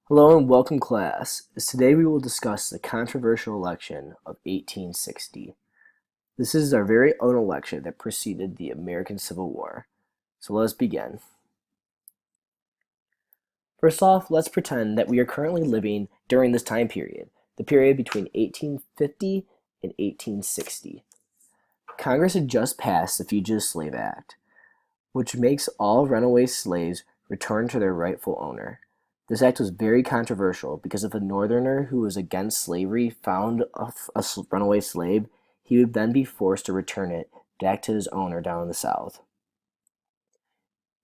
Hello and welcome, class. Today we will discuss the controversial election of 1860. This is our very own election that preceded the American Civil War. So let's begin. First off, let's pretend that we are currently living during this time period, the period between 1850 and 1860. Congress had just passed the Fugitive Slave Act, which makes all runaway slaves return to their rightful owner. This act was very controversial because if a Northerner who was against slavery found a runaway slave, he would then be forced to return it back to his owner down in the South.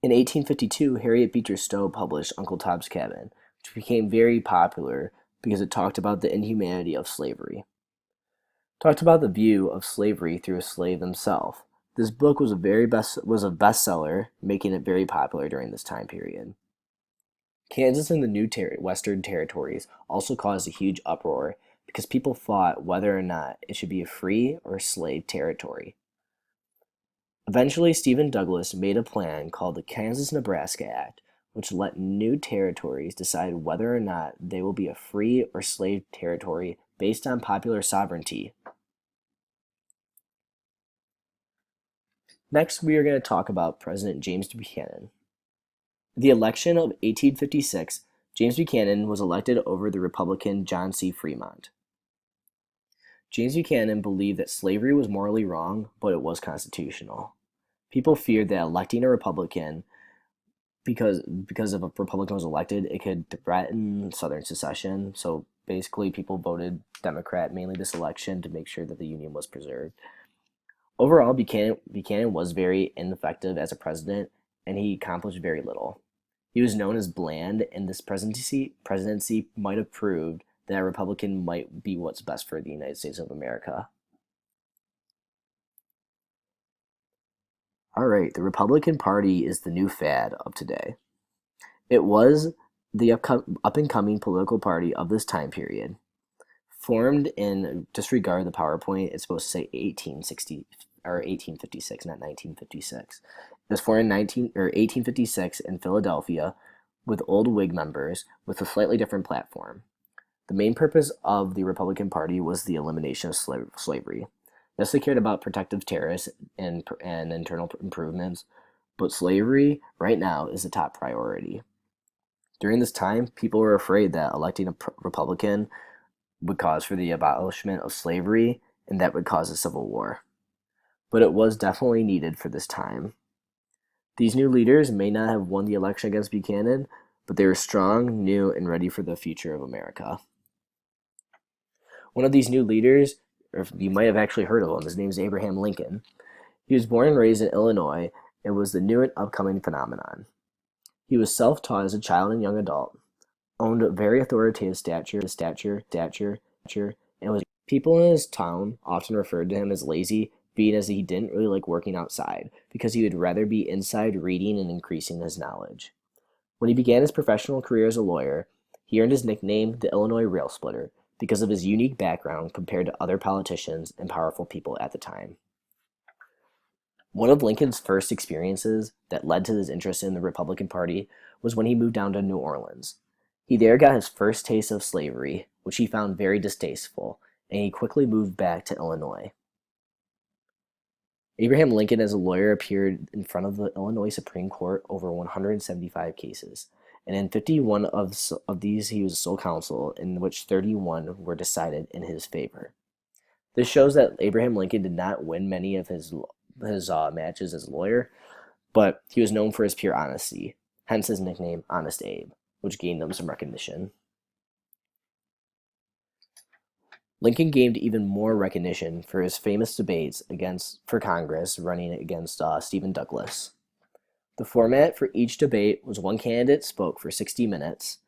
In 1852, Harriet Beecher Stowe published Uncle Tom's Cabin, which became very popular because it talked about the inhumanity of slavery. Talked about the view of slavery through a slave himself. This book was a bestseller, making it very popular during this time period. Kansas and the new Western territories also caused a huge uproar because people fought whether or not it should be a free or slave territory. Eventually, Stephen Douglas made a plan called the Kansas-Nebraska Act, which let new territories decide whether or not they will be a free or slave territory based on popular sovereignty. Next, we are going to talk about President James Buchanan. The election of 1856, James Buchanan was elected over the Republican John C. Fremont. James Buchanan believed that slavery was morally wrong, but it was constitutional. People feared that electing a Republican, because if a Republican was elected, it could threaten Southern secession. So basically, people voted Democrat mainly this election to make sure that the Union was preserved. Overall, Buchanan was very ineffective as a president, and he accomplished very little. He was known as bland, and this presidency might have proved that a Republican might be what's best for the United States of America. All right, the Republican Party is the new fad of today. It was the up-and-coming political party of this time period. Formed in, disregard the PowerPoint, it's supposed to say 1860 or 1856, not 1956. It was formed in 1856 in Philadelphia with old Whig members with a slightly different platform. The main purpose of the Republican Party was the elimination of slavery. Yes, they cared about protective tariffs and internal improvements, but slavery right now is the top priority. During this time, people were afraid that electing a Republican would cause for the abolishment of slavery, and that would cause a civil war. But it was definitely needed for this time. These new leaders may not have won the election against Buchanan, but they were strong, new, and ready for the future of America. One of these new leaders, or you might have actually heard of him, his name is Abraham Lincoln. He was born and raised in Illinois and was the new and upcoming phenomenon. He was self-taught as a child and young adult, owned a very authoritative stature, and was people in his town often referred to him as lazy, being as he didn't really like working outside because he would rather be inside reading and increasing his knowledge. When he began his professional career as a lawyer, he earned his nickname the Illinois Rail Splitter because of his unique background compared to other politicians and powerful people at the time. One of Lincoln's first experiences that led to his interest in the Republican Party was when he moved down to New Orleans. He there got his first taste of slavery, which he found very distasteful, and he quickly moved back to Illinois. Abraham Lincoln as a lawyer appeared in front of the Illinois Supreme Court over 175 cases, and in 51 of these he was sole counsel, in which 31 were decided in his favor. This shows that Abraham Lincoln did not win many of his matches as a lawyer, but he was known for his pure honesty, hence his nickname Honest Abe, which gained him some recognition. Lincoln gained even more recognition for his famous debates for Congress running against Stephen Douglas. The format for each debate was one candidate spoke for 60 minutes,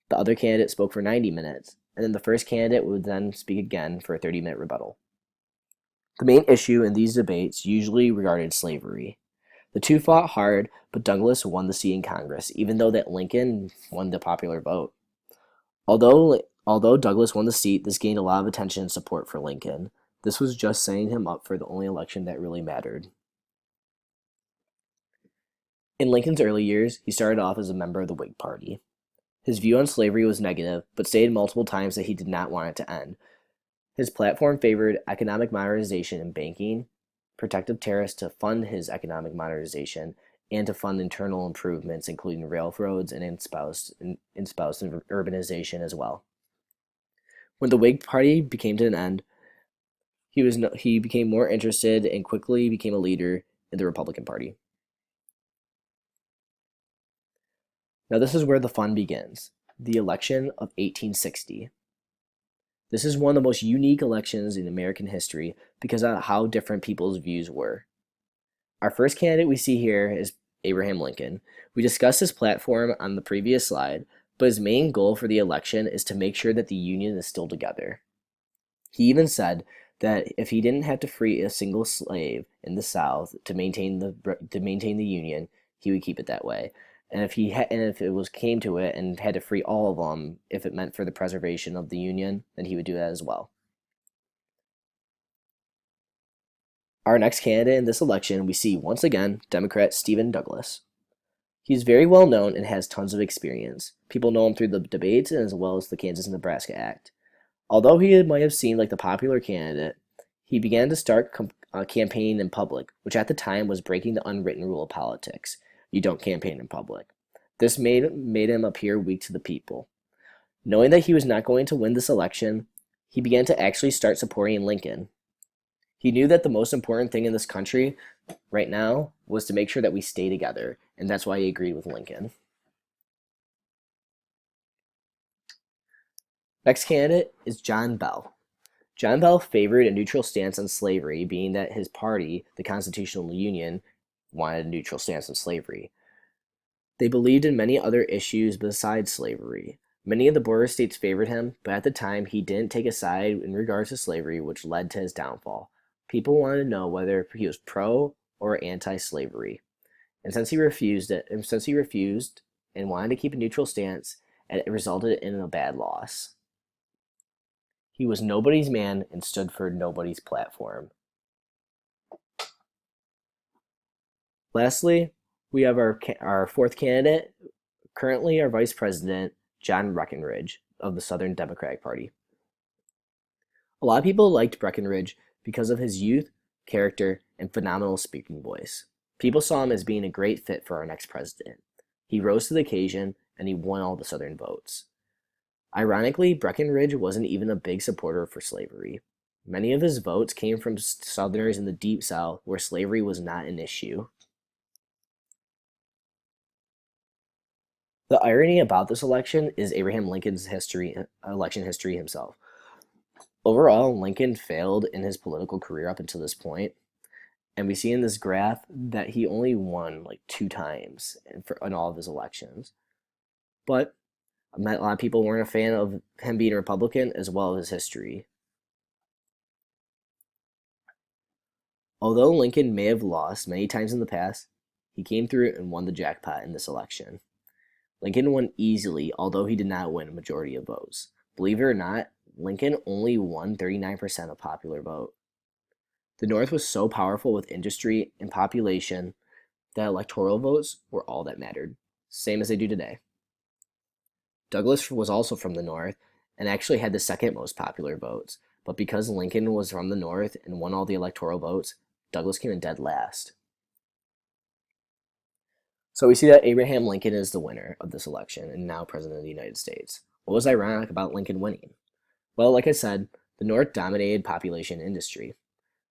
the other candidate spoke for 90 minutes, and then the first candidate would then speak again for a 30-minute rebuttal. The main issue in these debates usually regarded slavery. The two fought hard, but Douglas won the seat in Congress, even though that Lincoln won the popular vote. Although Douglas won the seat, this gained a lot of attention and support for Lincoln. This was just setting him up for the only election that really mattered. In Lincoln's early years, he started off as a member of the Whig Party. His view on slavery was negative, but stated multiple times that he did not want it to end. His platform favored economic modernization in banking, protective tariffs to fund his economic modernization, and to fund internal improvements, including railroads and espoused urbanization as well. When the Whig Party came to an end, he became more interested and quickly became a leader in the Republican Party. Now this is where the fun begins. The election of 1860. This is one of the most unique elections in American history because of how different people's views were. Our first candidate we see here is Abraham Lincoln. We discussed his platform on the previous slide, but his main goal for the election is to make sure that the Union is still together. He even said that if he didn't have to free a single slave in the South to maintain the Union, he would keep it that way. And if it came to it and had to free all of them, if it meant for the preservation of the Union, then he would do that as well. Our next candidate in this election, we see once again Democrat Stephen Douglas. He's very well known and has tons of experience. People know him through the debates as well as the Kansas and Nebraska Act. Although he might have seemed like the popular candidate, he began to start campaigning in public, which at the time was breaking the unwritten rule of politics. You don't campaign in public. This made him appear weak to the people. Knowing that he was not going to win this election, he began to actually start supporting Lincoln. He knew that the most important thing in this country right now was to make sure that we stay together, and that's why he agreed with Lincoln. Next candidate is John Bell. John Bell favored a neutral stance on slavery, being that his party, the Constitutional Union, wanted a neutral stance on slavery. They believed in many other issues besides slavery. Many of the border states favored him, but at the time he didn't take a side in regards to slavery, which led to his downfall. People wanted to know whether he was pro or anti-slavery. And since he refused and wanted to keep a neutral stance, it resulted in a bad loss. He was nobody's man and stood for nobody's platform. Lastly, we have our fourth candidate, currently our Vice President, John Breckinridge of the Southern Democratic Party. A lot of people liked Breckinridge because of his youth, character, and phenomenal speaking voice. People saw him as being a great fit for our next president. He rose to the occasion and he won all the Southern votes. Ironically, Breckinridge wasn't even a big supporter for slavery. Many of his votes came from Southerners in the Deep South where slavery was not an issue. The irony about this election is Abraham Lincoln's election history himself. Overall, Lincoln failed in his political career up until this point, and we see in this graph that he only won like 2 times in all of his elections. But a lot of people weren't a fan of him being a Republican as well as his history. Although Lincoln may have lost many times in the past, he came through and won the jackpot in this election. Lincoln won easily, although he did not win a majority of votes. Believe it or not, Lincoln only won 39% of popular vote. The North was so powerful with industry and population that electoral votes were all that mattered, same as they do today. Douglas was also from the North and actually had the second most popular votes, but because Lincoln was from the North and won all the electoral votes, Douglas came in dead last. So we see that Abraham Lincoln is the winner of this election and now President of the United States. What was ironic about Lincoln winning? Well, like I said, the North dominated population industry.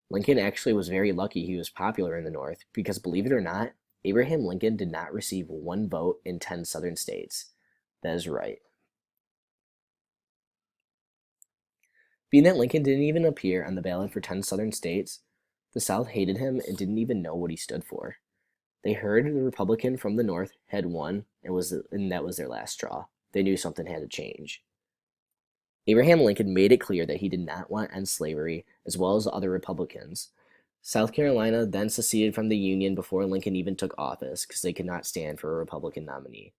Lincoln actually was very lucky he was popular in the North because, believe it or not, Abraham Lincoln did not receive 1 vote in 10 southern states. That is right. Being that Lincoln didn't even appear on the ballot for 10 southern states, the South hated him and didn't even know what he stood for. They heard the Republican from the North had won and that was their last straw. They knew something had to change. Abraham Lincoln made it clear that he did not want to end slavery, as well as the other Republicans. South Carolina then seceded from the Union before Lincoln even took office because they could not stand for a Republican nominee.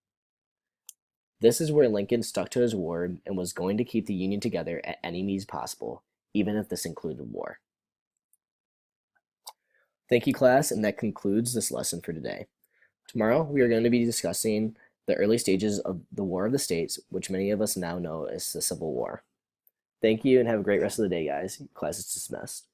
This is where Lincoln stuck to his word and was going to keep the Union together at any means possible, even if this included war. Thank you, class, and that concludes this lesson for today. Tomorrow, we are going to be discussing the early stages of the War of the States, which many of us now know as the Civil War. Thank you and have a great rest of the day, guys. Class is dismissed.